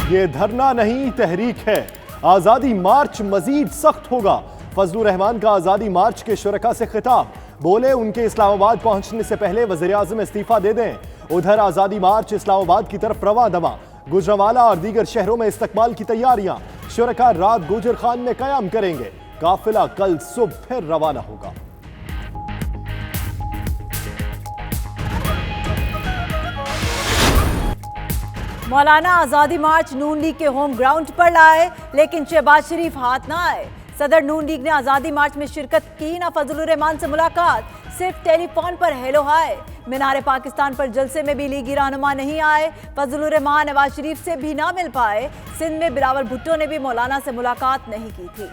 یہ دھرنا نہیں تحریک ہے، آزادی مارچ مزید سخت ہوگا۔ فضل الرحمان کا آزادی مارچ کے شرکاء سے خطاب، بولے ان کے اسلام آباد پہنچنے سے پہلے وزیراعظم استعفیٰ دے دیں۔ ادھر آزادی مارچ اسلام آباد کی طرف رواں دواں، گوجرانوالہ اور دیگر شہروں میں استقبال کی تیاریاں۔ شرکاء رات گوجر خان میں قیام کریں گے، قافلہ کل صبح پھر روانہ ہوگا۔ مولانا آزادی مارچ نون لیگ کے ہوم گراؤنڈ پر لائے، لیکن شہباز شریف ہاتھ نہ آئے۔ صدر نون لیگ نے آزادی مارچ میں شرکت کی، نہ فضل الرحمان سے ملاقات، صرف ٹیلی فون پر ہیلو ہائے۔ مینار پاکستان پر جلسے میں بھی لیگی رہنما نہیں آئے۔ فضل الرحمان نواز شریف سے بھی نہ مل پائے۔ سندھ میں بلاول بھٹو نے بھی مولانا سے ملاقات نہیں کی تھی۔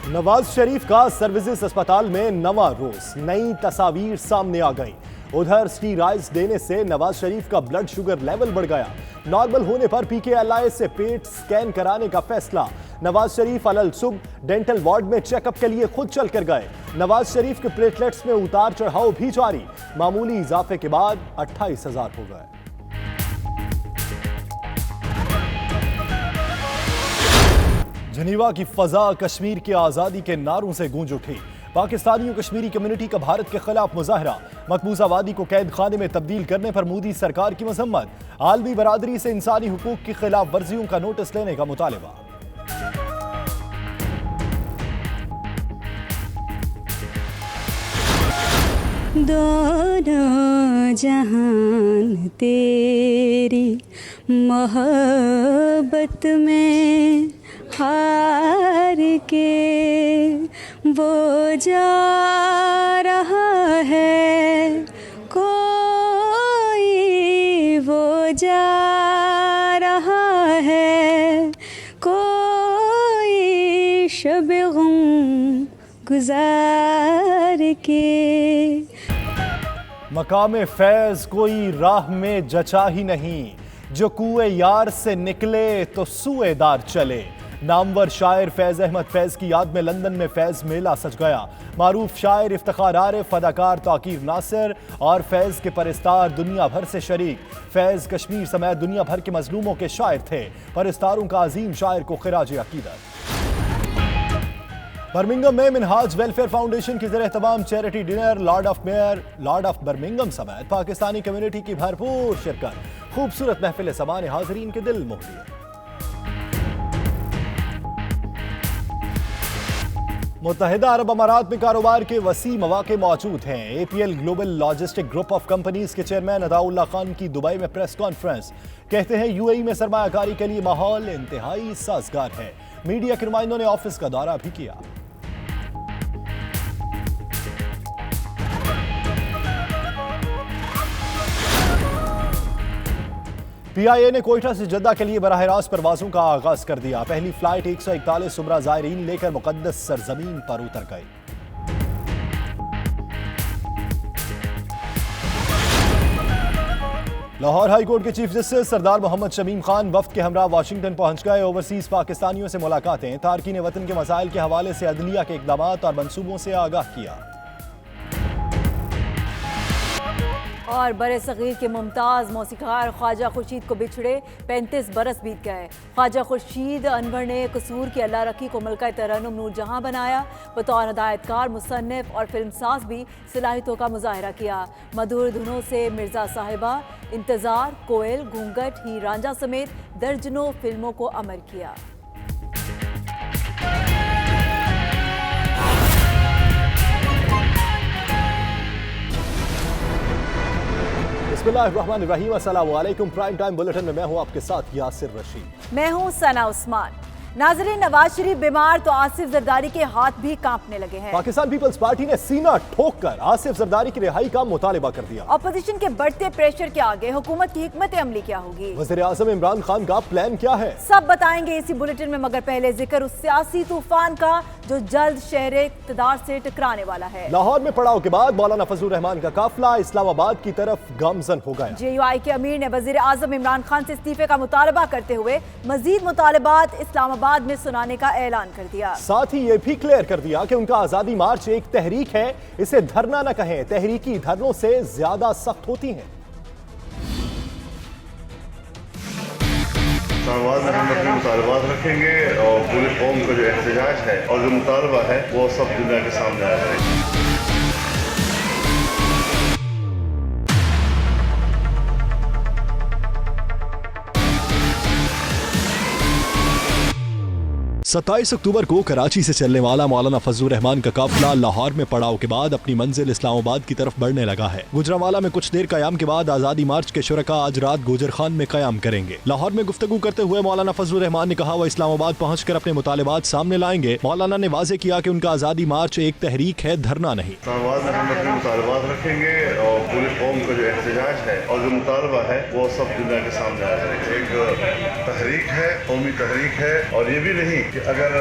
نواز شریف کا سروسز اسپتال میں نواں روز، نئی تصاویر سامنے آ گئیں۔ ادھر اسٹیرائڈز دینے سے نواز شریف کا بلڈ شوگر لیول بڑھ گیا۔ نارمل ہونے پر پی کے ایل آئی سے پیٹ سکین کرانے کا فیصلہ۔ نواز شریف الصبح ڈینٹل وارڈ میں چیک اپ کے لیے خود چل کر گئے۔ نواز شریف کے پلیٹلیٹس میں اتار چڑھاؤ بھی جاری، معمولی اضافے کے بعد 28,000 ہو گئے۔ جنیوا کی فضا کشمیر کی آزادی کے نعروں سے گونج اٹھی۔ پاکستانیوں کشمیری کمیونٹی کا بھارت کے خلاف مظاہرہ، مقبوضہ وادی کو قید خانے میں تبدیل کرنے پر مودی سرکار کی مذمت، عالمی برادری سے انسانی حقوق کی خلاف ورزیوں کا نوٹس لینے کا مطالبہ۔ دونوں جہان تیری محبت میں ہار کے وہ جا رہا ہے، کوئی وہ جا رہا ہے، کوئی شب غم گزار کے۔ مقام فیض کوئی راہ میں جچا ہی نہیں، جو کوئے یار سے نکلے تو سوئے دار چلے۔ نامور شاعر فیض احمد فیض کی یاد میں لندن میں فیض میلہ سج گیا۔ معروف شاعر افتخار عارف، فداکار توقیر ناصر اور فیض کے پرستار دنیا بھر سے شریک۔ فیض کشمیر سمیت دنیا بھر کے مظلوموں کے شاعر تھے۔ پرستاروں کا عظیم شاعر کو خراج عقیدت۔ برمنگھم میں منہاج ویلفیئر فاؤنڈیشن کی زیر اہتمام charity dinner, lord of Birmingham سمیت پاکستانی کمیونٹی کی بھرپور شرکت، خوبصورت محفل سماع نے حاضرین کے دل موہ لیے۔ متحدہ عرب امارات میں کاروبار کے وسیع مواقع موجود ہیں۔ A P L global logistic group of companies کے چیئرمین عطاء اللہ خان کی دبئی میں پریس کانفرنس، کہتے ہیں یو اے ای میں سرمایہ کاری کے لیے ماحول انتہائی سازگار ہے۔ میڈیا کے نمائندوں نے آفس کا دورہ بھی کیا۔ پی آئی اے نے کوئٹہ سے جدہ کے لیے براہ راست پروازوں کا آغاز کر دیا۔ پہلی فلائٹ 141 عمرہ زائرین لے کر مقدس سرزمین پر اتر گئی۔ لاہور ہائی کورٹ کے چیف جسٹس سردار محمد شمیم خان وفد کے ہمراہ واشنگٹن پہنچ گئے۔ اوورسیز پاکستانیوں سے ملاقاتیں، تارکین وطن کے مسائل کے حوالے سے عدلیہ کے اقدامات اور منصوبوں سے آگاہ کیا۔ اور برِ صغیر کے ممتاز موسیقار خواجہ خورشید کو بچھڑے 35 برس بیت گئے۔ خواجہ خورشید انور نے قصور کی اللہ رکھی کو ملکہ ترنم نور جہاں بنایا۔ بطور ہدایت کار، مصنف اور فلم ساز بھی صلاحیتوں کا مظاہرہ کیا۔ مدھر دھنوں سے مرزا صاحبہ، انتظار، کوئل، گھونگھٹ، ہیر رانجھا سمیت درجنوں فلموں کو امر کیا۔ بسم اللہ الرحمن الرحیم، السلام علیکم۔ پرائم ٹائم بلیٹن میں میں ہوں آپ کے ساتھ یاسر رشید۔ میں ہوں ثنا عثمان۔ ناظرین، نواز شریف بیمار تو آصف زرداری کے ہاتھ بھی کانپنے لگے ہیں۔ پاکستان پیپلز پارٹی نے سینہ ٹھوک کر آصف زرداری کی رہائی کا مطالبہ کر دیا۔ اپوزیشن کے بڑھتے پریشر کے آگے حکومت کی حکمت عملی کیا ہوگی؟ وزیر اعظم عمران خان کا پلان کیا ہے؟ سب بتائیں گے اسی بلیٹن میں، مگر پہلے ذکر اس سیاسی طوفان کا जो जल्द शहर इक़्तिदार से टकराने वाला है। लाहौर में पड़ाव के बाद मौलाना फजलुर रहमान का काफिला इस्लामाबाद की तरफ गामजन हो गया। JUI के अमीर ने वजीर आजम इमरान खान से इस्तीफे का मुतालबा करते हुए मजीद मुतालबात इस्लामाबाद में सुनाने का ऐलान कर दिया। साथ ही ये भी क्लियर कर दिया कि उनका आजादी मार्च एक तहरीक है, इसे धरना न कहें, तहरीकी धरनों से ज्यादा सख्त होती हैं। इस्लामाबाद में हम अपने मुतालबात रखेंगे और पूरी कौम का जो एहतजाज है और जो मुतालबा है वो सब दुनिया के सामने आ जाएगा। 27 अक्टूबर को कराची से चलने वाला मौलाना फजलुर रहमान का काफिला लाहौर में पड़ाव के बाद अपनी मंजिल इस्लामाबाद की तरफ बढ़ने लगा है। गुजरांवाला में कुछ देर कयाम के बाद आजादी मार्च के शुरका आज रात गोजर खान में कयाम करेंगे। लाहौर में गुफ्तगू करते हुए मौलाना फजलुर रहमान ने कहा, वो इस्लामाबाद पहुंचकर अपने मुतालबात सामने लाएंगे। मौलाना ने वाजे किया कि उनका आजादी मार्च एक तहरीक है, धरना नहीं। इस्लामाबाद में हम अपने मुतालबात रखेंगे और पूरी कौम का जो एहतजाज है और जो मुतालबा है वो सब दुनिया के सामने आ जाएगा। एक तहरीक है, कौमी तहरीक है, और ये भी नहीं कि अगर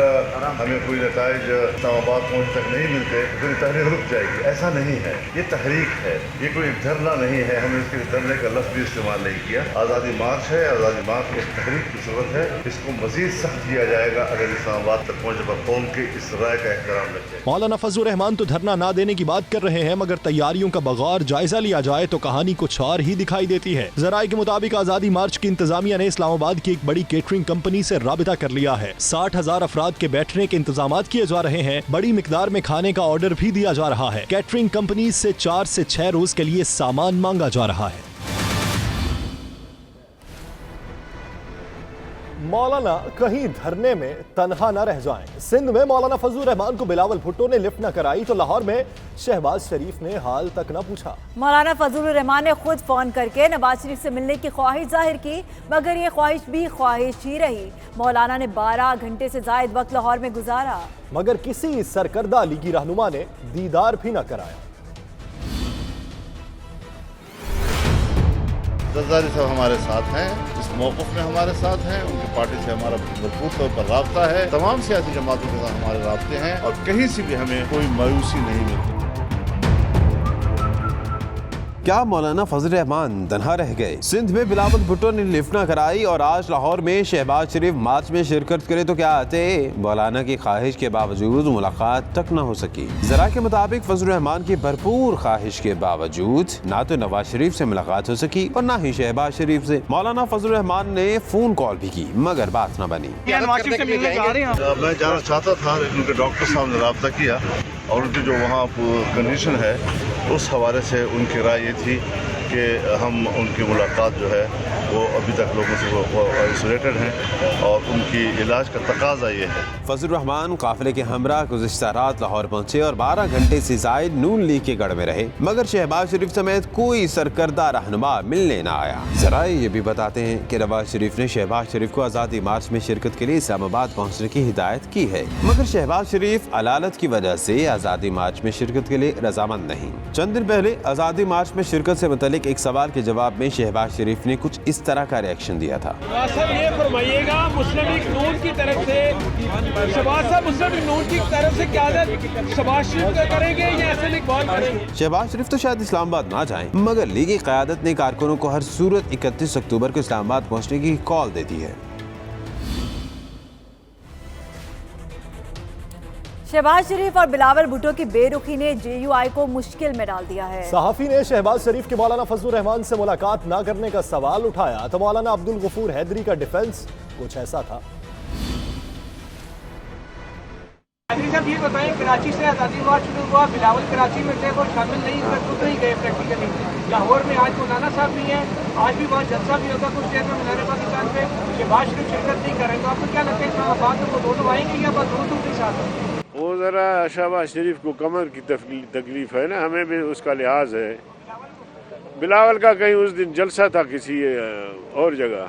हमें कोई नताइज इस्लामाबाद पहुँच तक नहीं मिलते तो तहरीक रुक जाएगी, ऐसा नहीं है। ये तहरीक है, ये कोई धरना नहीं है। हमने इसके धरने का लफ्ज़ भी इस्तेमाल नहीं किया। आज़ादी मार्च है, आज़ादी मार्च एक तहरीक की सूरत है। इसको मजीद सख्त किया जाएगा अगर इस्लामाबाद तक पहुँचने पर कौम के इस राय का एहतराम रखें। मौलाना फजलुर रहमान तो धरना ना देने की बात कर रहे हैं, मगर तैयारियों का बगौर जायजा लिया जाए तो कहानी कुछ और ही दिखाई देती है। जराये के मुताबिक आज़ादी मार्च की इंतजामिया ने इस्लामाबाद की एक बड़ी केटरिंग कंपनी से राबिता कर लिया है। 60,000 अफराद के बैठने के इंतजामात किए जा रहे हैं। बड़ी मिकदार में खाने का ऑर्डर भी दिया जा रहा है। कैटरिंग कंपनी से 4 से 6 रोज के लिए सामान मांगा जा रहा है। मौलाना कहीं धरने में तन्हा न रह जाएं। सिंध में मौलाना फजलुर रहमान को बिलावल भुट्टो ने लिफ्ट न कराई तो लाहौर में शहबाज शरीफ ने हाल तक न पूछा। मौलाना फजलुर रहमान ने खुद फोन करके नवाज शरीफ से मिलने की ख्वाहिश जाहिर की, मगर ये ख्वाहिश भी ख्वाहिश ही रही। मौलाना ने 12 घंटे से जायद वक्त लाहौर में गुजारा, मगर किसी सरकर्दा लीगी रहनुमा ने दीदार भी न कराया। जरदारी साहब हमारे साथ हैं, इस मौक़िफ़ में हमारे साथ हैं। उनकी पार्टी से हमारा भरपूर तौर पर राब्ता है। तमाम सियासी जमातों के साथ हमारे राब्ते हैं और कहीं से भी हमें कोई मायूसी नहीं मिलती। क्या मौलाना फजलुर रहमान तन्हा रह गए? सिंध में बिलावल भुट्टो ने लिफ्ट न कराई और आज लाहौर में शहबाज शरीफ मार्च में शिरकत करे तो क्या आते? मौलाना की ख्वाहिश के बावजूद मुलाकात तक न हो सकी। जरा के मुताबिक फजलुर रहमान की भरपूर ख्वाहिश के बावजूद ना तो नवाज शरीफ से मुलाकात हो सकी और ना ही शहबाज शरीफ से। मौलाना फजलुर रहमान ने फोन कॉल भी की मगर बात न बनी। मैं जाना चाहता था, उनके डॉक्टर साहब ने रब्ता किया और उनकी जो वहाँ कंडीशन है उस हवाले से उनकी राय ये थी कि हम उनकी मुलाकात जो है वो अभी तक लोगों से वो आइसोलेटेड हैं और उनकी इलाज का तकाजा ये है। फजलुर रहमान काफिले के हमरा गुज़िश्ता रात लाहौर पहुंचे और 12 घंटे से जायद नून लीग के गढ़ में रहे, मगर शहबाज शरीफ समेत कोई सरकर्दा रहनुमा मिलने न आया। जरा ये भी बताते हैं कि नवाज शरीफ ने शहबाज शरीफ को आज़ादी मार्च में शिरकत के लिए इस्लामाबाद पहुँचने की हिदायत की है, मगर शहबाज शरीफ अलालत की वजह से आज़ादी मार्च में शिरकत के लिए रजामंद नहीं। चंद दिन पहले आज़ादी मार्च में शिरकत से मुतालिक एक सवाल के जवाब में शहबाज शरीफ ने कुछ इस तरह का रिएक्शन दिया था। ये फरमाइएगा, मुस्लिम लीग नून की तरफ से शहबाज साहब मुस्लिम लीग नून की तरफ से क़यादत शहबाज शरीफ का करेंगे या ऐसे इकबाल करेंगे? शहबाज शरीफ तो शायद इस्लामाबाद ना जाएं, मगर लीगी क़यादत ने कारकुनों को हर सूरत 31 अक्टूबर को इस्लामाबाद पहुंचने की कॉल दे दी है। शहबाज शरीफ और बिलावल भुट्टो की बेरुखी ने JUI को मुश्किल में डाल दिया है। सहाफी ने शहबाज शरीफ के मौलाना फजलुर रहमान से मुलाकात ना करने का सवाल उठाया तो मौलाना अब्दुल गफूर हैदरी का डिफेंस कुछ ऐसा था। साहब ये बताएं, कराची से आज़ादी मार्च शुरू हुआ, बिलावल कराची में थे, वो शामिल नहीं गए प्रैक्टिकली। लाहौर में आज मौलाना साहब भी हैं, आज भी वहाँ जलसा भी होगा कुछ देर में मीनार पाकिस्तान पे। शहबाज शरीफ शिरकत नहीं करेंगे, आपको क्या लगता है इस्लामाबाद में वो दोनों आएंगे या बस दूर साथ? वो ज़रा शहबाज शरीफ को कमर की तकलीफ है ना, हमें भी उसका लिहाज है। बिलावल का कहीं उस दिन जलसा था किसी और जगह।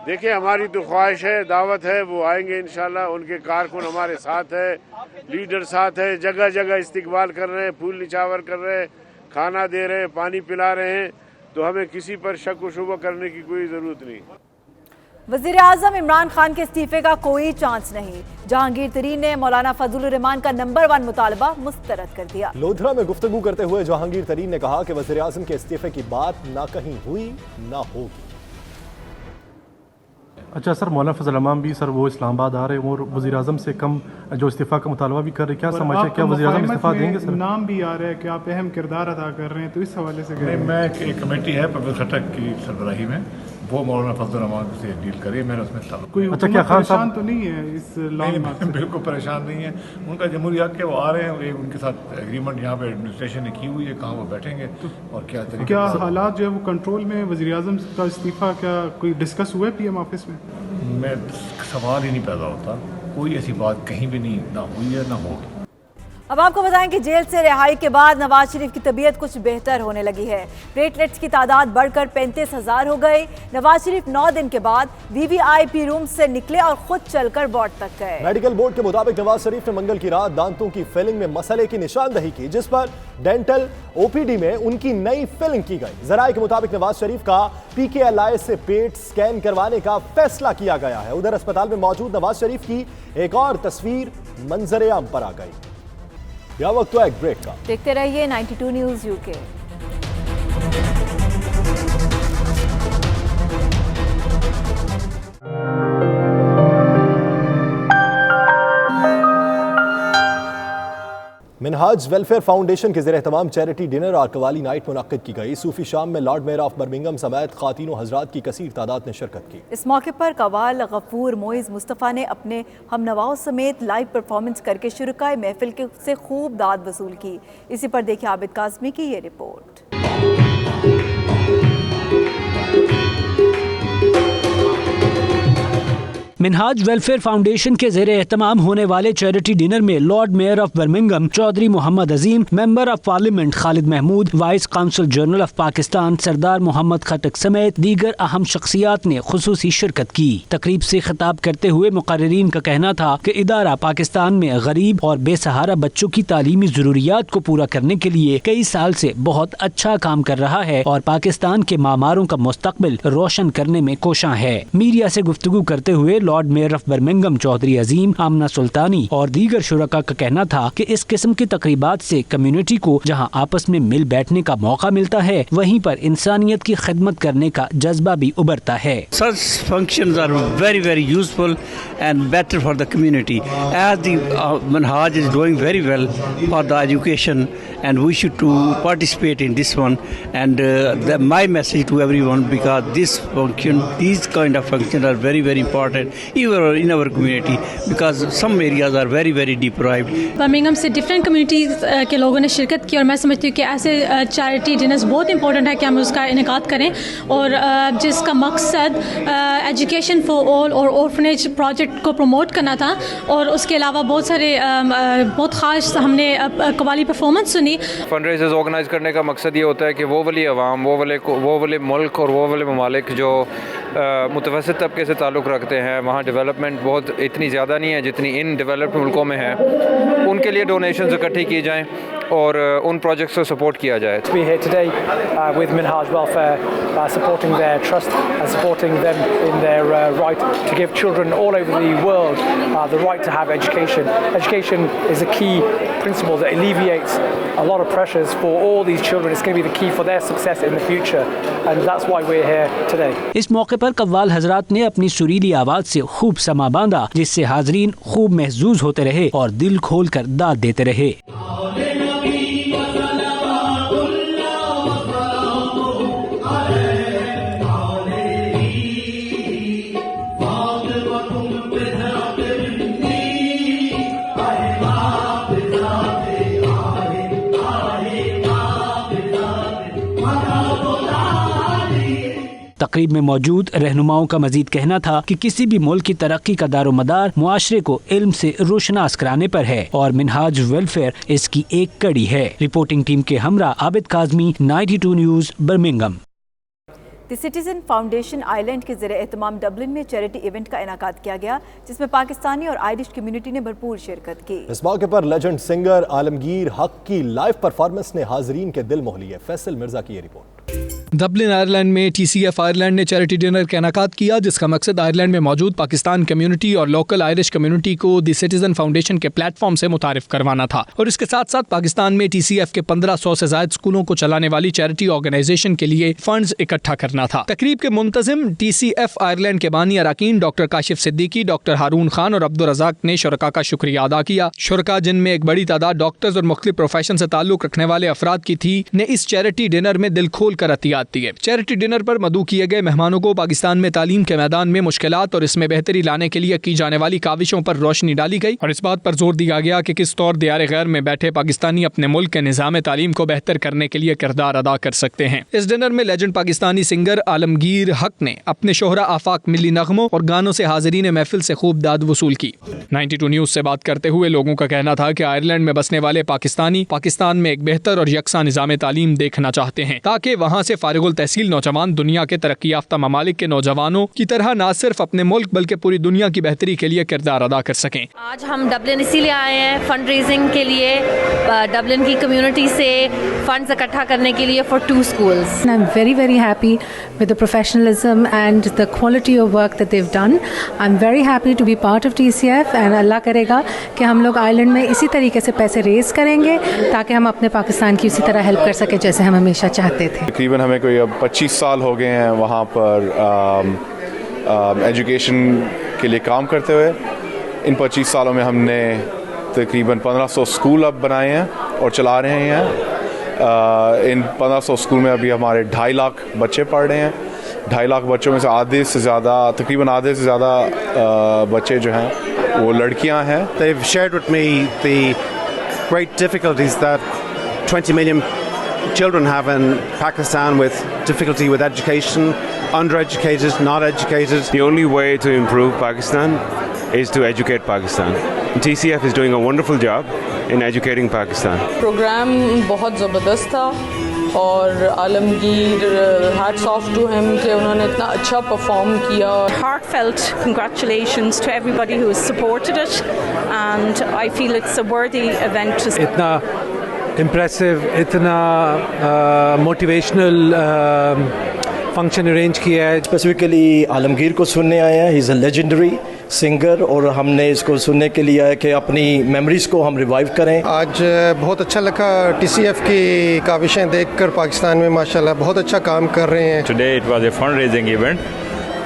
देखिए हमारी तो ख्वाहिश है, दावत है, वो आएंगे इंशाल्लाह। उनके कारकुन हमारे साथ है, लीडर साथ है, जगह जगह इस्तकबाल कर रहे हैं, फूल निछावर कर रहे हैं, खाना दे रहे हैं, पानी पिला रहे हैं, तो हमें किसी पर शक व शुबा करने की कोई ज़रूरत नहीं। वज़ीर आज़म इमरान खान के इस्तीफे का कोई चांस नहीं। जहांगीर तरीन ने मौलाना फजलुर रहमान का नंबर 1 मुतालबा मुस्तरद कर दिया। लोधरा में गुफ्तगू करते हुए जहांगीर तरीन ने कहा कि वज़ीर आज़म के इस्तीफे की बात ना कहीं हुई ना होगी। अच्छा सर, मौलाना फजल रहमान भी सर वो इस्लामाबाद आ रहे हैं और वज़ीर आज़म से कम जो इस्तीफ़ा का मुतालबा भी कर रहे हैं, क्या समझ है, क्या वज़ीर आज़म इस्तीफ़ा देंगे सर? नाम भी आ रहा है कि आप अहम किरदार अदा कर रहे हैं, तो इस हवाले से मैं एक कमेटी है परवेज़ खट्टक की सरबराही में, वो मौलाना फजल रहमान से डील करे, मैंने उसमें कोई अच्छा, क्या खान साहब तो नहीं है इस लॉन्ग? बिल्कुल परेशान नहीं है, उनका जमहूरी हक है, वो आ रहे हैं, उनके साथ एग्रीमेंट यहाँ पे एडमिनिस्ट्रेशन ने की हुई है, कहाँ वो बैठेंगे और क्या तरीके। क्या हालात जो है वो कंट्रोल में? वज़ीर आज़म का इस्तीफ़ा क्या कोई डिस्कस हुआ है PM ऑफिस में? मैं सवाल ही नहीं पैदा होता, कोई ऐसी बात कहीं भी नहीं ना हुई है ना होगी। अब आपको बताएं कि जेल से रिहाई के बाद नवाज शरीफ की तबीयत कुछ बेहतर होने लगी है। प्लेटलेट्स की तादाद बढ़कर 35,000 हो गई। नवाज शरीफ 9 दिन के बाद VVIP रूम से निकले और खुद चलकर वार्ड तक गए। मेडिकल बोर्ड के मुताबिक नवाज शरीफ ने मंगल की रात दांतों की फिलिंग में मसले की निशानदही की, जिस पर डेंटल OPD में उनकी नई फिलिंग की गई। जराये के मुताबिक नवाज शरीफ का PKLI से पेट स्कैन करवाने का फैसला किया गया है। उधर अस्पताल में मौजूद नवाज शरीफ की एक और तस्वीर मंजर आम पर आ गई। यह वक्त तो एक ब्रेक का। देखते रहिए 92 news UK। Minhaj welfare foundation के ज़ेर एहतमाम चैरिटी डिनर और कवाली नाइट मुनक्किद की गई। सूफी शाम में लॉर्ड मेयर ऑफ बर्मिंघम समेत ख़वातीन हज़रात की कसीर तादाद ने शिरकत की। इस मौके पर कवाल गफूर मोइज़ मुस्तफ़ा ने अपने हमनवाओं समेत लाइव परफॉर्मेंस करके शुरकाए महफिल से खूब दाद वसूल की। इसी पर देखिए आबिद काज़मी की ये रिपोर्ट। मिनहाज वेलफेयर फाउंडेशन के ज़ेरे एहतमाम होने वाले चैरिटी डिनर में lord mayor of Birmingham Chaudhry Mohammad Azeem, member of parliament Khalid Mahmood, vice council general of Pakistan Sardar Mohammad Khattak समेत दीगर अहम शख्सियात ने खुसूसी शिरकत की। तकरीब से खिताब करते हुए मुकर्रिरीन का कहना था कि इदारा पाकिस्तान में गरीब और बेसहारा बच्चों की तालीमी ज़रूरियात को पूरा करने के लिए कई साल से बहुत अच्छा काम कर रहा है और पाकिस्तान के मामारों का मुस्तकबिल रोशन करने में कोशां है। मीडिया से गुफ्तगू करते हुए lord mayor of Birmingham Chaudhry Azeem, Amna Sultani और दीगर शुरका का कहना था कि इस किस्म की तकरीबात से कम्युनिटी को जहां आपस में मिल बैठने का मौका मिलता है, वहीं पर इंसानियत की खिदमत करने का जज्बा भी उभरता है। Such functions are very, very useful and better for the community. As the Manhaj is doing very well for the education, and we should to participate in this one. And my message to everyone, because this function, these kind of functions are very, very important even in our community, because some areas are very, very deprived. Birmingham से different communities के लोगों ने शिरकत की और मैं समझती हूँ कि ऐसे चैरिटी डिनर्स बहुत इंपॉर्टेंट है कि हम उसका इनेकाद करें और जिसका मकसद एजुकेशन फॉर ऑल और ऑर्फनेज प्रोजेक्ट को प्रमोट करना था। और उसके अलावा बहुत सारे बहुत ख़ास हमने कवाली परफॉर्मेंस सुनी। फंडरेजर्स ऑर्गेनाइज करने का मकसद ये होता है कि वो वाली अवाम, वो वाले मुल्क और वो वाले ममालिक जो मुतवसत तबके से ताल्लुक़ रखते हैं, वहाँ डेवलपमेंट बहुत इतनी ज़्यादा नहीं है जितनी इन डेवलप्ड मुल्कों में है, उनके लिए डोनेशंस इकट्ठी की जाएँ और उन प्रोजेक्ट्स को सपोर्ट किया जाए। To be here today with Minhaj Welfare, supporting their trust and supporting them in their right to give children all over the world the right to have education. Education is a key principle that alleviates a lot of pressures for all these children. It's going to be the key for their success in the future, and that's why we're here today. इस मौके पर कव्वाल हजरात ने अपनी सुरीली आवाज से खूब समा बांधा, जिससे हाजरीन खूब महजूज होते रहे और दिल खोल कर दाद देते रहे। तकरीब में मौजूद रहनुमाओं का मजीद कहना था कि किसी भी मुल्क की तरक्की का दारोमदार मुआशरे को इल्म से रोशनास कराने पर है और मिनहाज वेलफेयर इसकी एक कड़ी है। रिपोर्टिंग टीम के हमरा Abid Kazmi, 92 news, Birmingham. The citizen foundation island के ज़रिए एहतमाम डबलिन में चैरिटी इवेंट का इनाकाद किया गया, जिसमें पाकिस्तानी और आयरिश कम्युनिटी ने भरपूर शिरकत की। इस मौके पर लेजेंड सिंगर आलमगीर हक की लाइव परफॉर्मेंस ने हाजरीन के दिल मोह लिए। फैसल मिर्जा की ये रिपोर्ट। डबलिन आयरलैंड में TCF आयरलैंड ने चैरिटी डिनर का इनेकाद किया, जिसका मकसद आयरलैंड में मौजूद पाकिस्तान कम्युनिटी और लोकल आयरिश कम्युनिटी को द सिटीजन फाउंडेशन के प्लेटफॉर्म से मुतारिफ करवाना था और इसके साथ साथ पाकिस्तान में TCF के 1500 से ज्यादा स्कूलों को चलाने वाली चैरिटी ऑर्गेनाइजेशन के लिए फंड्स इकट्ठा करना था। तकरीब के मुंतजिम TCF आयरलैंड के बानी अरकान डॉक्टर काशिफ सिद्दीकी, डॉक्टर हारून खान और अब्दुल रज़ाक ने शुरका का शुक्रिया अदा किया। शुरका, जिनमें एक बड़ी तादाद डॉक्टर्स और मुख्तलिफ प्रोफेशन से ताल्लुक रखने वाले अफराद की थी, ने इस चैरिटी डिनर में दिल खोल कर अतियात दिए। चैरिटी डिनर पर मदऊ किए गए मेहमानों को पाकिस्तान में तालीम के मैदान में मुश्किलात और इसमें बेहतरी लाने के लिए की जाने वाली काविशों पर रोशनी डाली गई और इस बात पर जोर दिया गया कि किस तौर दियार गैर में बैठे पाकिस्तानी अपने मुल्क के निज़ाम तालीम को बेहतर करने के लिए किरदार अदा कर सकते हैं। इस डिनर में लेजेंड पाकिस्तानी सिंगर आलमगीर हक ने अपने शोहरा आफाक मिली नगमों और गानों से हाज़रीन महफिल से खूब दाद वसूल की। 92 न्यूज़ से बात करते हुए लोगों का कहना था कि आयरलैंड में बसने वाले पाकिस्तानी पाकिस्तान में एक बेहतर और यकसा निज़ाम तालीम देखना चाहते हैं ताकि वहाँ से फारिगुल तहसील नौजवान दुनिया के तरक्की याफ्ता ममालिक के नौजवानों की तरह न सिर्फ अपने मुल्क बल्कि पूरी दुनिया की बेहतरी के लिए किरदार अदा कर सकें। आज हम डबलिन इसीलिए आए हैं फंड रेजिंग के लिए, डबलिन की कम्युनिटी से फंड्स इकट्ठा करने के लिए for 2 schools. And I'm very, very happy with the professionalism and the quality of work that they've done. I'm very happy to be part of TCF and अल्लाह करेगा कि हम लोग आयरलैंड में इसी तरीके से पैसे रेज करेंगे ताकि हम अपने पाकिस्तान की उसी तरह हेल्प कर सकें जैसे हम हमेशा चाहते थे। तकरीबन हमें कोई अब 25 साल हो गए हैं वहाँ पर एजुकेशन के लिए काम करते हुए। इन 25 सालों में हमने तकरीबन 1500 स्कूल अब बनाए हैं और चला रहे हैं। इन 1500 स्कूल में अभी हमारे 2.5 लाख बच्चे पढ़ रहे हैं। 2.5 लाख बच्चों में से तकरीबन आधे से ज़्यादा बच्चे जो हैं वो लड़कियां हैं। They've shared with me the great difficulties that 20 million children have in Pakistan with difficulty with education, undereducated, not educated. The only way to improve Pakistan is to educate Pakistan. TCF is doing a wonderful job in educating Pakistan. Programme बहुत ज़बरदस्त था और Alamgir hats off to him कि उन्होंने इतना अच्छा perform किया। Heartfelt congratulations to everybody who has supported it and I feel it's a worthy event. इतना इम्प्रेसिव, इतना मोटिवेशनल फंक्शन अरेंज किया है। स्पेसिफिकली आलमगीर को सुनने आए हैं। He is a legendary singer और हमने इसको सुनने के लिए आया कि अपनी मेमोरीज़ को हम रिवाइव करें। आज बहुत अच्छा लगा TCF की काविशें देखकर। पाकिस्तान में माशाल्लाह बहुत अच्छा काम कर रहे हैं। Today it was a fund raising event,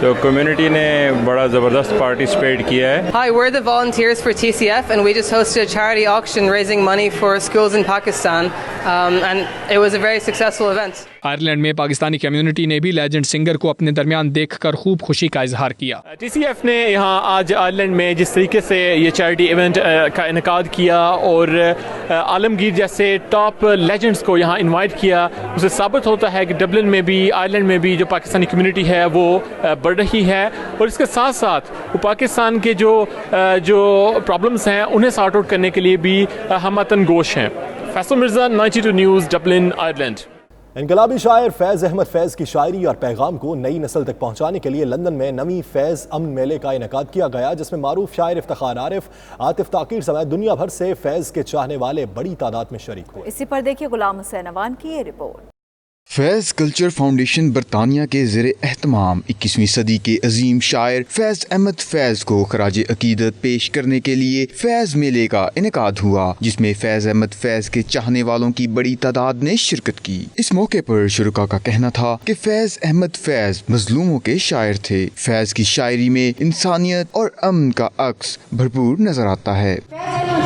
तो कम्युनिटी ने बड़ा ज़बरदस्त पार्टिसिपेट किया है। Hi, we're the volunteers for TCF and we just hosted a charity auction raising money for schools in Pakistan and it was a very successful event. Ireland में Pakistani community ने भी legend singer को अपने दरमियान देखकर खूब खुशी का इजहार किया। TCF ने यहाँ आज आयरलैंड में जिस तरीके से ये चैरिटी इवेंट का इनेकाद किया और आलमगीर जैसे टॉप लेजेंड्स को यहाँ इनवाइट किया, उससे साबित होता है कि डबलिन में भी आयरलैंड में भी जो पाकिस्तानी कम्युनिटी है वो बढ़ रही है और इसके साथ साथ वो पाकिस्तान के जो प्रॉब्लम्स हैं उन्हें सॉर्ट आउट करने के लिए भी हमवतन गोश हैं। Faisal Mirza, 92 News, Dublin, Ireland. इनकलाबी शायर फैज़ अहमद फैज़ की शायरी और पैगाम को नई नस्ल तक पहुंचाने के लिए लंदन में नवी फैज़ अमन मेले का इनेकाद किया गया, जिसमें मारूफ शायर इफ्तिखार आरिफ, आतिफ ताकीर समेत दुनिया भर से फैज़ के चाहने वाले बड़ी तादाद में शरीक हुए। इसी पर देखिए गुलाम हुसैन अवान की ये रिपोर्ट। फैज़ कल्चर फाउंडेशन बरतानिया के ज़ेरे एहतमाम 21वीं सदी के अजीम शायर फैज़ अहमद फैज़ को खराज अकीदत पेश करने के लिए फैज़ मेले का इनेकाद हुआ, जिसमें फैज़ अहमद फैज़ के चाहने वालों की बड़ी तादाद ने शिरकत की। इस मौके पर शुरका का कहना था कि फैज़ अहमद फैज़ मजलूमों के शायर थे। फैज़ की शायरी में इंसानियत और अमन का अक्स भरपूर नजर आता है।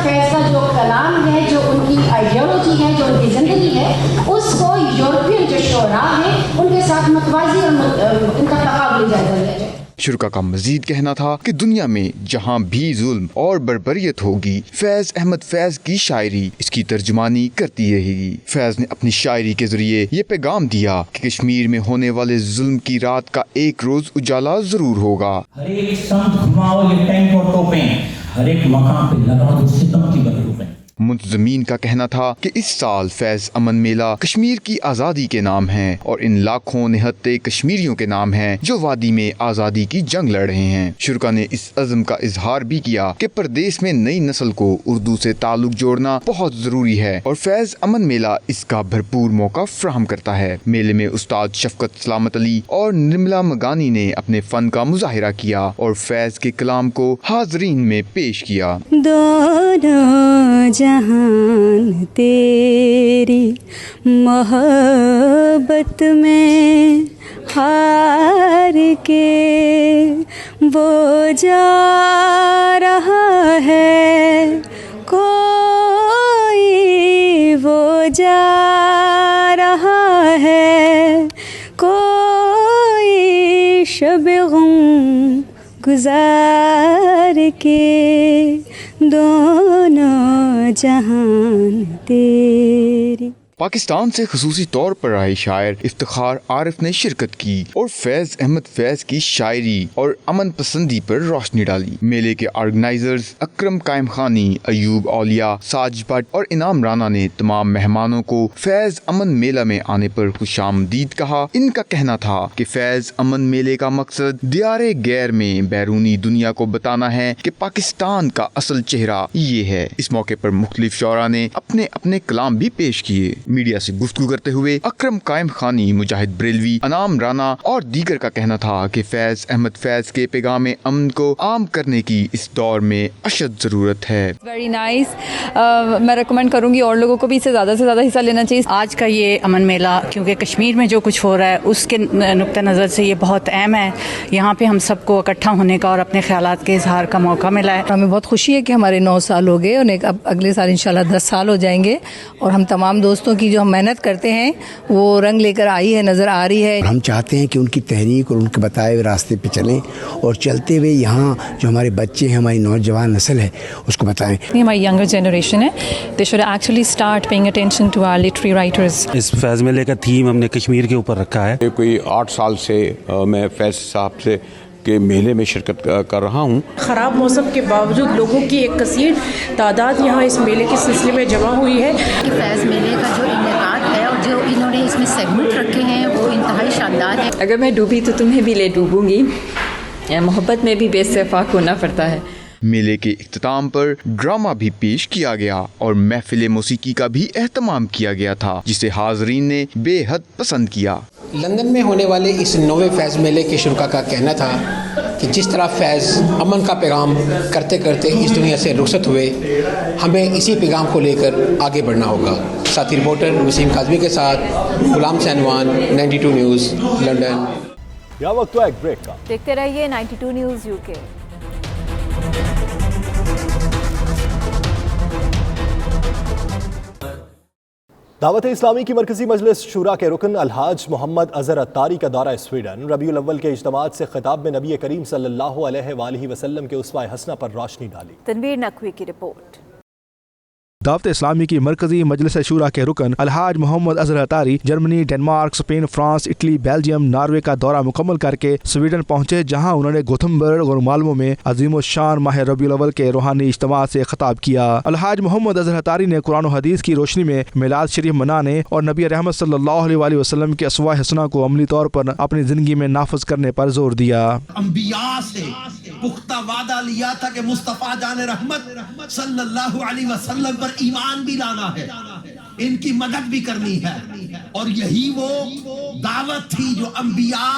फैज़ का जो कलाम है, जो उनकी आइडियोलॉजी है, जो उनकी जिंदगी है, उसको यूरोपियन जो शोरा है उनके साथ मतवाजी और उनका तकाबली जायजा लिया जाए। शुरका का मजीद कहना था कि दुनिया में जहाँ भी जुल्म और बर्बरियत होगी, फैज़ अहमद फैज़ की शायरी इसकी तर्जुमानी करती रहेगी। फैज़ ने अपनी शायरी के जरिए ये पैगाम दिया कि कश्मीर में होने वाले जुल्म की रात का एक रोज उजाला जरूर होगा। हर एक संत घुमाओ ये टैंक और तोपें, हर एक मकान पे लगाओ सितम की बंदूकें। منتظمین کا کہنا تھا کہ اس سال فیض امن میلہ کشمیر کی آزادی کے نام ہے اور ان لاکھوں نہتے کشمیریوں کے نام ہیں جو وادی میں آزادی کی جنگ لڑ رہے ہیں۔ شرکا نے اس عزم کا اظہار بھی کیا کہ پردیش میں نئی نسل کو اردو سے تعلق جوڑنا بہت ضروری ہے اور فیض امن میلہ اس کا بھرپور موقع فراہم کرتا ہے۔ میلے میں استاد شفقت سلامت علی اور نرملا مگانی نے اپنے فن کا مظاہرہ کیا اور فیض کے کلام کو حاضرین میں پیش کیا۔ دونوں جہان تیری محبت میں ہار کے وہ جا رہا ہے، کوئی وہ جا رہا ہے، کوئی شب غم گزار کے، دونوں جہان تیری۔ پاکستان سے خصوصی طور پر آئے شاعر افتخار عارف نے شرکت کی اور فیض احمد فیض کی شاعری اور امن پسندی پر روشنی ڈالی۔ میلے کے آرگنائزرز اکرم قائم خانی، ایوب اولیاء، ساج بٹ اور انعام رانا نے تمام مہمانوں کو فیض امن میلہ میں آنے پر خوش آمدید کہا۔ ان کا کہنا تھا کہ فیض امن میلے کا مقصد دیار غیر میں بیرونی دنیا کو بتانا ہے کہ پاکستان کا اصل چہرہ یہ ہے۔ اس موقع پر مختلف شعراء نے اپنے اپنے کلام بھی پیش کیے۔ میڈیا سے گفتگو کرتے ہوئے اکرم قائم خانی، مجاہد بریلوی، انعام رانا اور دیگر کا کہنا تھا کہ فیض احمد فیض کے پیغام امن کو عام کرنے کی اس دور میں اشد ضرورت ہے۔ ویری نائس، میں ریکمینڈ کروں گی اور لوگوں کو بھی اس سے زیادہ حصہ لینا چاہیے۔ آج کا یہ امن میلہ کیونکہ کشمیر میں جو کچھ ہو رہا ہے اس کے نقطہ نظر سے یہ بہت اہم ہے۔ یہاں پہ ہم سب کو اکٹھا ہونے کا اور اپنے خیالات کے اظہار کا موقع ملا ہے۔ ہمیں بہت خوشی ہے کہ ہمارے 9 سال ہو گئے اور اب اگلے سال انشاءاللہ 10 سال ہو جائیں گے، اور ہم تمام دوستوں کی جو ہم محنت کرتے ہیں وہ رنگ لے کر آئی ہے، نظر آ رہی ہے۔ ہم چاہتے ہیں کہ ان کی تحریک اور ان کے بتائے ہوئے راستے پہ چلیں اور چلتے ہوئے یہاں جو ہمارے بچے ہیں، ہماری نوجوان نسل ہے، اس کو بتائیں۔ ہماری ینگر جنریشن ہے، they should actually start paying attention to our literary writers۔ اس فیض میلے کا تھیم ہم نے کشمیر کے اوپر رکھا ہے۔ کوئی 8 سال سے میں فیض صاحب سے کے میلے میں شرکت کر رہا ہوں۔ خراب موسم کے باوجود لوگوں کی ایک کثیر تعداد یہاں اس میلے کے سلسلے میں جمع ہوئی ہے۔ فیض میلے کا جو انعقاد ہے اور جو انہوں نے اس میں سیگمنٹ رکھے ہیں وہ انتہائی شاندار ہے۔ اگر میں ڈوبی تو تمہیں بھی لے ڈوبوں گی، محبت میں بھی بے اتفاق ہونا پڑتا ہے۔ میلے کے اختتام پر ڈرامہ بھی پیش کیا گیا اور محفل موسیقی کا بھی اہتمام کیا گیا تھا جسے حاضرین نے بے حد پسند کیا۔ لندن میں ہونے والے اس 9ویں فیض میلے کے شرکا کا کہنا تھا کہ جس طرح فیض امن کا پیغام کرتے کرتے اس دنیا سے رخصت ہوئے، ہمیں اسی پیغام کو لے کر آگے بڑھنا ہوگا۔ ساتھی رپورٹر وسیم کاظمی کے ساتھ غلام سینوان، 92 نیوز، لندن۔ یا وقت تو ایک بریک کا، دیکھتے رہیے 92 نیوز UK۔ دعوت اسلامی کی مرکزی مجلس شورا کے رکن الحاج محمد اظہر عطاری کا دورہ سویڈن، ربیع الاول کے اجتماعات سے خطاب میں نبی کریم صلی اللہ علیہ وآلہ وسلم کے اسوہ حسنہ پر روشنی ڈالی۔ تنویر نقوی کی رپورٹ۔ دعوت اسلامی کی مرکزی مجلس شورا کے رکن الحاج محمد اظہر عطاری جرمنی، Denmark, Spain, France, Italy, Belgium, Norway کا دورہ مکمل کر کے سویڈن پہنچے، جہاں انہوں نے گوتھمبرگ اور مالمو میں عظیم الشان ماہ ربیع الاول کے روحانی اجتماع سے خطاب کیا۔ الحاج محمد اظہر عطاری نے قرآن و حدیث کی روشنی میں میلاد شریف منانے اور نبی رحمت صلی اللہ علیہ وآلہ وسلم کے اسوہ حسنہ کو عملی طور پر اپنی زندگی میں نافذ کرنے پر زور دیا۔ انبیاء سے پختہ وعدہ لیا تھا کہ مصطفیٰ جان رحمت صلی اللہ علیہ وسلم پر ایمان بھی لانا ہے، ان کی مدد بھی کرنی ہے، اور یہی وہ دعوت تھی جو انبیاء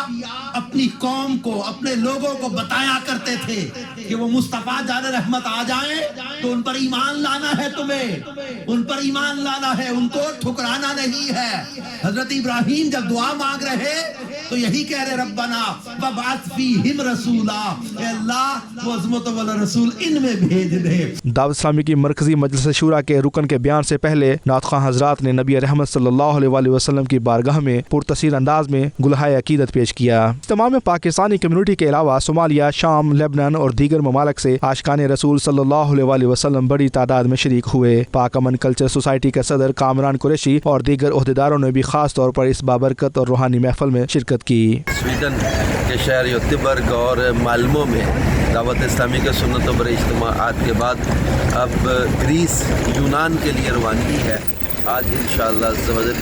اپنی قوم کو، اپنے لوگوں کو بتایا کرتے تھے کہ وہ مصطفیٰ جان رحمت آ جائیں تو ان پر ایمان لانا ہے، تمہیں ان پر ایمان لانا ہے، ان کو ٹھکرانا نہیں ہے۔ حضرت ابراہیم جب دعا مانگ رہے تو یہی کہہ رہے ربنا وبعث فیہم رسولا، اے اللہ وہ عظمت والا رسول ان میں بھیج دے۔ دعوت اسلامی کی مرکزی مجلس شورا کے رکن کے بیان سے پہلے نعت خواں حضرات نے نبی رحمت صلی اللہ علیہ وآلہ وسلم کی بارگاہ میں پرتاثیر انداز میں گلہائے عقیدت پیش کیا۔ اجتماع میں پاکستانی کمیونٹی کے علاوہ صومالیہ، شام، لیبنان اور دیگر ممالک سے عاشقان رسول صلی اللہ علیہ وآلہ وسلم بڑی تعداد میں شریک ہوئے۔ پاک امن کلچر سوسائٹی کے صدر کامران قریشی اور دیگر عہدیداروں نے بھی خاص طور پر اس بابرکت اور روحانی محفل میں شرکت शिरकत की। स्वीडन के शहर योतेबर्ग और माल्मो में दावत इस्लामी के सुन्नत व इज्तिमाआत के बाद अब ग्रीस यूनान के लिए रवानगी है। आज इंशाअल्लाह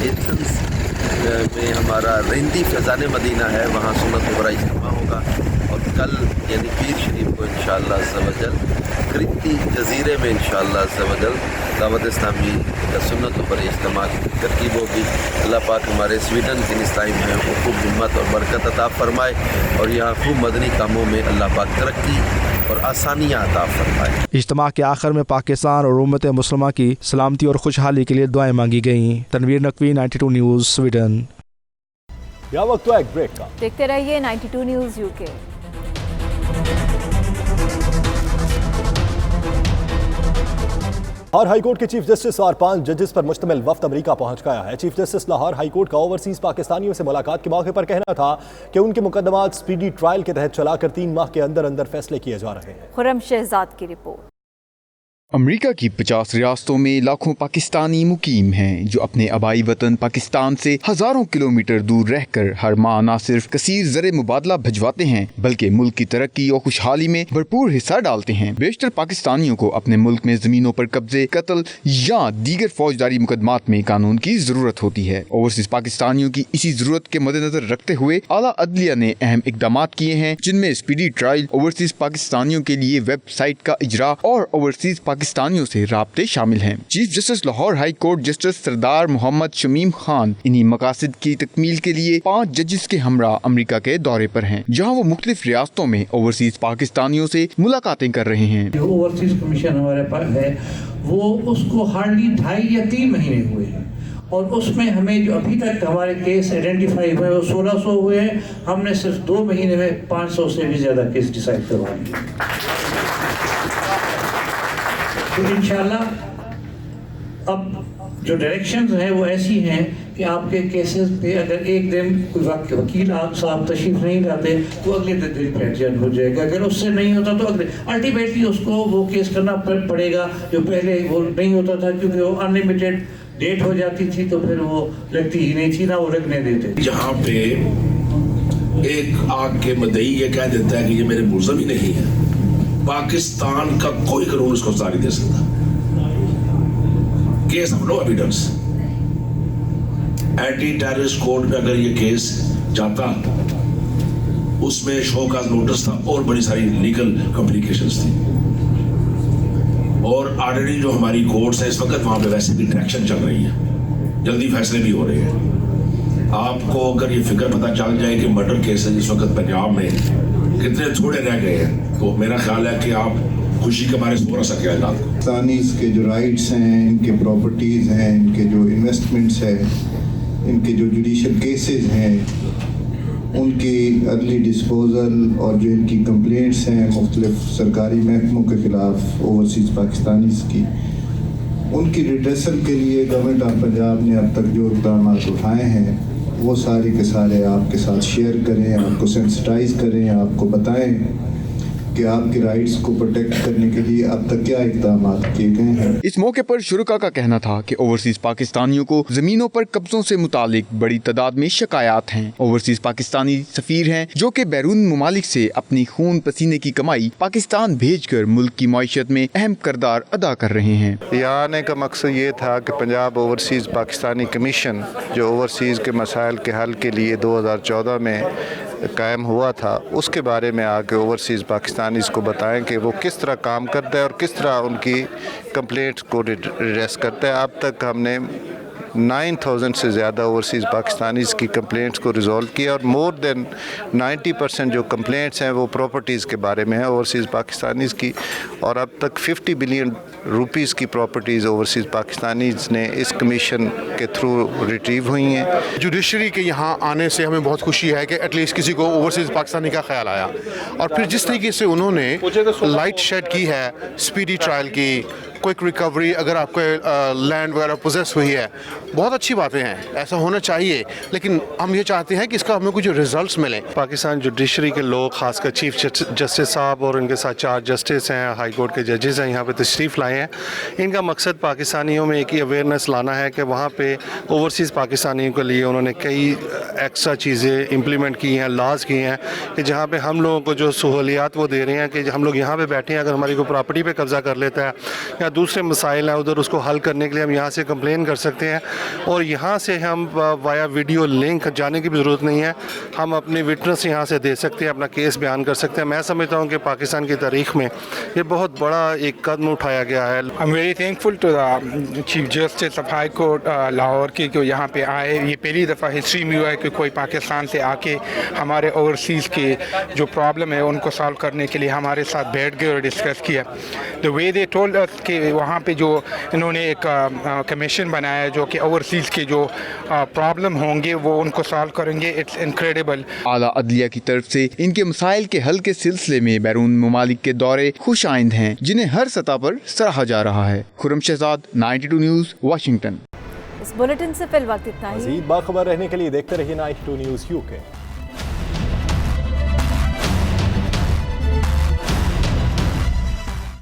एथेंस में हमारा रेंदी फैज़ान मदीना है, वहाँ सुन्नत व इज्तिमा होगा और कल यानी पीर शरीफ को इंशाअल्लाह क्रिती जजीरे में इंशाअल्लाह दावत इस्लामी का सुन्नत व इज्तिमा की तरकीब होगी। अल्लाह पाक हमारे स्वीडन के इस्लाम हैं वो खूब हिम्मत और बरकत अता फरमाए और यहाँ खूब मदनी कामों में अल्लाह पाक तरक्की और आसानियाँ अता फरमाए। इज्तिमा के आखिर में पाकिस्तान और उम्मत मुस्लिमा की सलामती और खुशहाली के लिए दुआएं मांगी गईं। Tanveer Naqvi, 92 news, Sweden. या वक्त तो एक ब्रेक का। देखते रहिए 92 न्यूज़ यूके। लाहौर हाईकोर्ट के चीफ जस्टिस और 5 जजेस पर मुश्तमिल वफ्द अमेरिका पहुंच गया है। चीफ जस्टिस लाहौर हाईकोर्ट का ओवरसीज पाकिस्तानियों से मुलाकात के मौके पर कहना था कि उनके मुकदमात स्पीडी ट्रायल के तहत चलाकर 3 माह के अंदर अंदर फैसले किए जा रहे हैं। खुर्रम शहजाद की रिपोर्ट। अमेरिका की 50 रियासतों में लाखों पाकिस्तानी मुकीम हैं जो अपने आबाई वतन पाकिस्तान से हजारों किलोमीटर दूर रहकर हर माह न सिर्फ कसीर ज़र मुबादला भिजवाते हैं बल्कि मुल्क की तरक्की और खुशहाली में भरपूर हिस्सा डालते हैं। बेशतर पाकिस्तानियों को अपने मुल्क में जमीनों पर कब्जे, कत्ल या दीगर फौजदारी मुकदमात में कानून की जरूरत होती है। ओवरसीज पाकिस्तानियों की इसी जरूरत के मद्देनजर रखते हुए आला अदलिया ने अहम इकदाम किए हैं जिनमें स्पीडी ट्रायल, ओवरसीज पाकिस्तानियों के लिए वेबसाइट का इजरा और ओवरसीज पाकिस्तानियों से राब्ते शामिल हैं। Chief justice Lahore high court justice Sardar Mohammad Shamim Khan इन्हीं मकासद की तकमील के लिए 5 जजेस के हमरा अमेरिका के दौरे पर हैं, जहां वो मुख्तलिफ रियासतों में ओवरसीज पाकिस्तानियों से मुलाकातें कर रहे हैं। जो ओवरसीज कमीशन हमारे पास है वो उसको हार्डली 2.5 या 3 महीने हुए हैं और उसमें हमें जो अभी तक हमारे केस आइडेंटिफाई हुए वो 1600 हुए हैं। हमने सिर्फ 2 महीने में 500 से भी ज्यादा केस डिसाइड करवा लिए। तो इंशाल्लाह अब जो डायरेक्शंस हैं वो ऐसी हैं कि आपके केसेस पे अगर एक दिन कोई वकील साहब तशरीफ नहीं लाते तो अगले दिन पे एडजस्ट हो जाएगा। अगर उससे नहीं होता तो अगले अल्टीमेटली उसको वो केस करना पड़ेगा जो पहले वो नहीं होता था, क्योंकि वो अनलिमिटेड डेट हो जाती थी तो फिर वो लगती ही नहीं थी ना वो लगने देते। जहाँ पे एक आग के मदई ये कह देता है कि ये मेरे मुल्ज़िम ही नहीं है, पाकिस्तान का कोई कानून उसको सजा नहीं दे सकता। Case of no evidence. Anti terrorist court में अगर ये केस जाता उसमें शो का नोटिस था और बड़ी सारी लीगल कॉम्प्लिकेशंस थी और ऑलरेडी जो हमारी कोर्ट्स है इस वक्त वहां पे वैसे भी डायरेक्शन चल रही है, जल्दी फैसले भी हो रहे हैं। आपको अगर ये फिक्र पता चल जाए कि मर्डर केसेस इस वक्त पंजाब में कितने थोड़े रह गए हैं तो मेरा ख्याल है कि आप खुशी के बारे में बोल सकते हैं। पाकिस्तानीज़ के जो राइट्स हैं, इनके प्रॉपर्टीज़ हैं, इनके जो इन्वेस्टमेंट्स हैं, इनके जो जुडिशल केसेस हैं, उनकी अर्ली डिस्पोजल और जो इनकी कंप्लेंट्स हैं मुख्तलिफ सरकारी महकमों के ख़िलाफ़ ओवरसीज़ पाकिस्तानीज़ की, उनकी रिड्रेसल के लिए गवर्नमेंट ऑफ पंजाब ने अब तक जो इक़दाम उठाए हैं वो सारे के सारे आपके साथ शेयर करें, आपको सेंसिटाइज करें, आपको बताएं कि आपके राइट्स को प्रोटेक्ट करने के लिए अब तक क्या इक़दाम किए गए हैं। इस मौके पर शुरका का कहना था कि ओवरसीज पाकिस्तानियों को जमीनों पर कब्जों से मुतालिक बड़ी तादाद में शिकायत हैं। ओवरसीज पाकिस्तानी सफीर हैं जो कि बैरून ममालिक से अपनी खून पसीने की कमाई पाकिस्तान भेजकर मुल्क की मईशत में अहम किरदार अदा कर रहे हैं। यहाँ आने का मकसद ये था कि पंजाब ओवरसीज़ पाकिस्तानी कमीशन जो ओवरसीज़ के मसाइल के हल के लिए 2014 में कायम हुआ था उसके बारे में आके ओवरसीज़ पाकिस्तानीज़ को बताएं कि वो किस तरह काम करता है और किस तरह उनकी कंप्लेंट्स को रिड्रेस करता है। अब तक हमने 9000 से ज़्यादा ओवरसीज़ पाकिस्तानीज़ की कंप्लेंट्स को रिजॉल्व किया और मोर देन 90% जो कंप्लेंट्स हैं वो प्रॉपर्टीज़ के बारे में है ओवरसीज़ पाकिस्तानीज़ की, और अब तक 50 बिलियन रुपीज़ की प्रॉपर्टीज़ ओवरसीज़ पाकिस्तानीज़ ने इस कमीशन के थ्रू रिट्रीव हुई हैं। जुडिशरी के यहाँ आने से हमें बहुत खुशी है कि एटलीस्ट किसी को ओवरसीज़ पाकिस्तानी का ख्याल आया, और फिर जिस तरीके से उन्होंने लाइट शेड की है स्पीडी ट्रायल की, क्विक रिकवरी, अगर आपको लैंड वगैरह पोजेस हुई है, बहुत अच्छी बातें हैं, ऐसा होना चाहिए, लेकिन हम ये चाहते हैं कि इसका हमें कुछ रिजल्ट्स मिलें। पाकिस्तान जुडिशरी के लोग, खासकर चीफ जस्टिस साहब और उनके साथ 4 जस्टिस हैं, हाई कोर्ट के जजेस हैं, यहाँ पे तशरीफ़ लाए हैं। इनका मकसद पाकिस्तानियों में एक ही अवेयरनेस लाना है कि वहाँ पे ओवरसीज़ पाकिस्तानियों के लिए उन्होंने कई एक्स्ट्रा चीज़ें इम्प्लीमेंट की हैं, लॉज किए हैं कि जहाँ पे हम लोगों को जो सहूलियात वो दे रहे हैं कि हम लोग यहाँ पे बैठे हैं, अगर हमारी कोई प्रॉपर्टी पे कब्ज़ा कर लेता है या दूसरे मसाइल हैं उधर, उसको हल करने के लिए हम यहाँ से कंप्लेन कर सकते हैं और यहाँ से हम वाया वीडियो लिंक जाने की भी ज़रूरत नहीं है, हम अपने विटनेस यहाँ से दे सकते हैं, अपना केस बयान कर सकते हैं। मैं समझता हूँ कि पाकिस्तान की तारीख में ये बहुत बड़ा एक कदम उठाया गया है। I am very thankful to the chief justice of high court Lahore की कि यहाँ पे आए। ये पहली दफ़ा हिस्ट्री में हुआ है कि कोई पाकिस्तान से आके हमारे ओवरसीज़ के जो प्रॉब्लम है उनको सॉल्व करने के लिए हमारे साथ बैठ गए और डिस्कस किया। The way they told us कि वहाँ पे जो इन्होंने एक कमीशन बनाया जो कि ओवरसीज़ के जो प्रॉब्लम होंगे वो उनको सॉल्व करेंगे। It's incredible. आला अदलिया की तरफ से इनके मसाइल के हल के सिलसिले में बैरून ममालिक के दौरे खुश आइंद हैं, जिन्हें हर सतह पर सराहा जा रहा है। Khurram Shahzad, 92 news, Washington. इस बुलेटिन से फिल वक्त इतना ही। मज़ीद बाखबर रहने के लिए देखते रहिए 92 न्यूज़ UK।